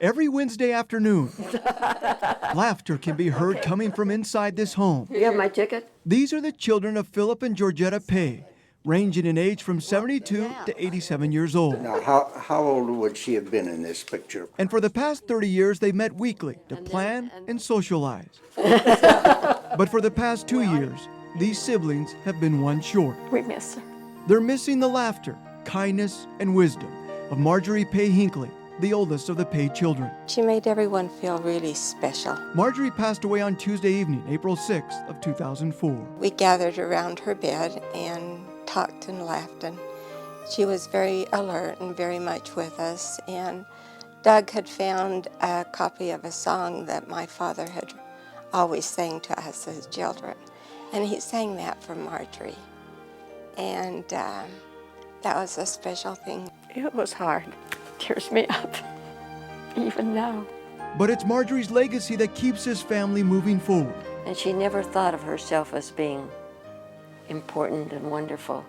Every Wednesday afternoon, laughter can be heard coming from inside this home. You have my ticket? These are the children of Philip and Georgetta Pay, ranging in age from 72 to 87 years old. Now, how old would she have been in this picture? And for the past 30 years, they met weekly to plan and socialize. But for the past 2 years, these siblings have been one short. We miss her. They're missing the laughter, kindness, and wisdom of Marjorie Pay Hinckley, the oldest of the Pay children. She made everyone feel really special. Marjorie passed away on Tuesday evening, April 6th of 2004. We gathered around her bed and talked and laughed, and she was very alert and very much with us. And Doug had found a copy of a song that my father had always sang to us as children, and he sang that for Marjorie. And that was a special thing. It was hard. Tears me up, even now. But it's Marjorie's legacy that keeps his family moving forward. And she never thought of herself as being important and wonderful.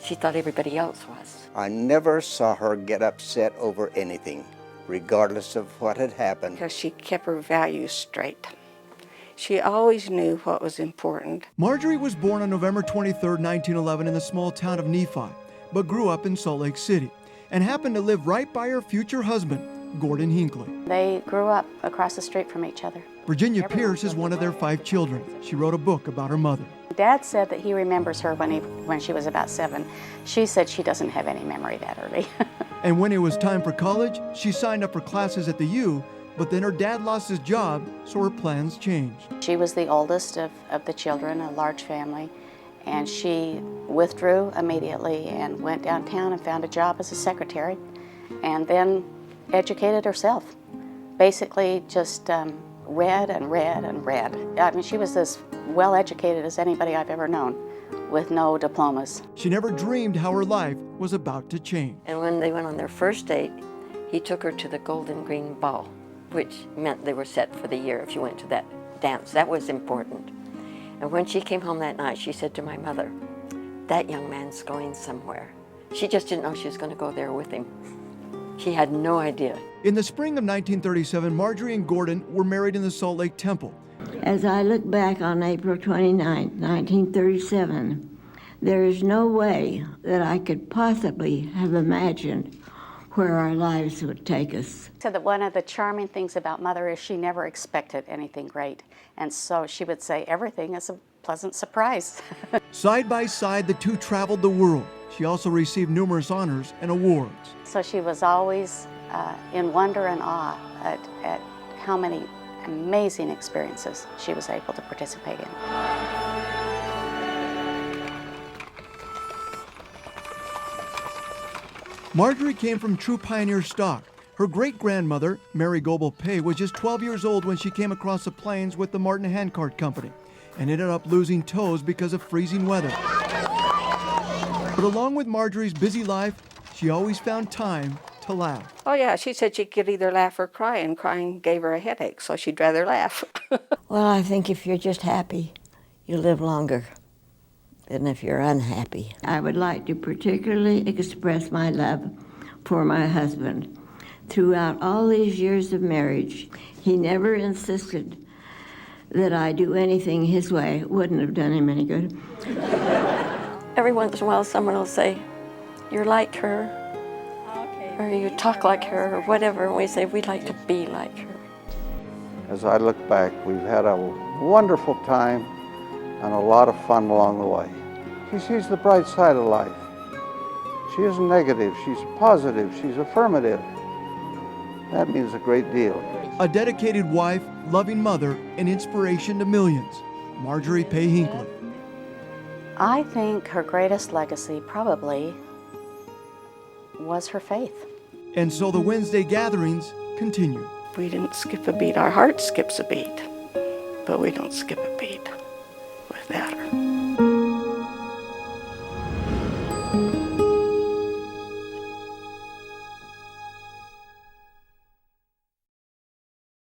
She thought everybody else was. I never saw her get upset over anything, regardless of what had happened. Because she kept her values straight. She always knew what was important. Marjorie was born on November 23, 1911 in the small town of Nephi, but grew up in Salt Lake City and happened to live right by her future husband, Gordon Hinckley. They grew up across the street from each other. Virginia Pierce is one of their 5 children. She wrote a book about her mother. Dad said that he remembers her when she was about 7. She said she doesn't have any memory that early. And when it was time for college, she signed up for classes at the U, but then her dad lost his job, so her plans changed. She was the oldest of the children, a large family, and she withdrew immediately and went downtown and found a job as a secretary, and then educated herself. Basically just read and read and read. I mean, she was as well educated as anybody I've ever known, with no diplomas. She never dreamed how her life was about to change. And when they went on their first date, he took her to the Golden Green Ball, which meant they were set for the year if you went to that dance. That was important. And when she came home that night, she said to my mother, "That young man's going somewhere." She just didn't know she was going to go there with him. She had no idea. In the spring of 1937, Marjorie and Gordon were married in the Salt Lake Temple. As I look back on April 29, 1937, there is no way that I could possibly have imagined where our lives would take us. Said that one of the charming things about Mother is she never expected anything great. And so she would say everything is a pleasant surprise. Side by side, the two traveled the world. She also received numerous honors and awards. So she was always in wonder and awe at how many amazing experiences she was able to participate in. Marjorie came from true pioneer stock. Her great-grandmother, Mary Goebel Pay, was just 12 years old when she came across the plains with the Martin Handcart Company and ended up losing toes because of freezing weather. But along with Marjorie's busy life, she always found time to laugh. Oh yeah, she said she could either laugh or cry, and crying gave her a headache, so she'd rather laugh. Well, I think if you're just happy, you live longer than if you're unhappy. I would like to particularly express my love for my husband. Throughout all these years of marriage, he never insisted that I do anything his way. It wouldn't have done him any good. Every once in a while, someone will say, "You're like her," or "You talk like her," or whatever, and we say, "We'd like to be like her." As I look back, we've had a wonderful time and a lot of fun along the way. She sees the bright side of life. She isn't negative, she's positive, she's affirmative. That means a great deal. A dedicated wife, loving mother, and inspiration to millions, Marjorie Pay Hinckley. I think her greatest legacy probably was her faith. And so the Wednesday gatherings continue. We didn't skip a beat. Our heart skips a beat, but we don't skip a beat without her.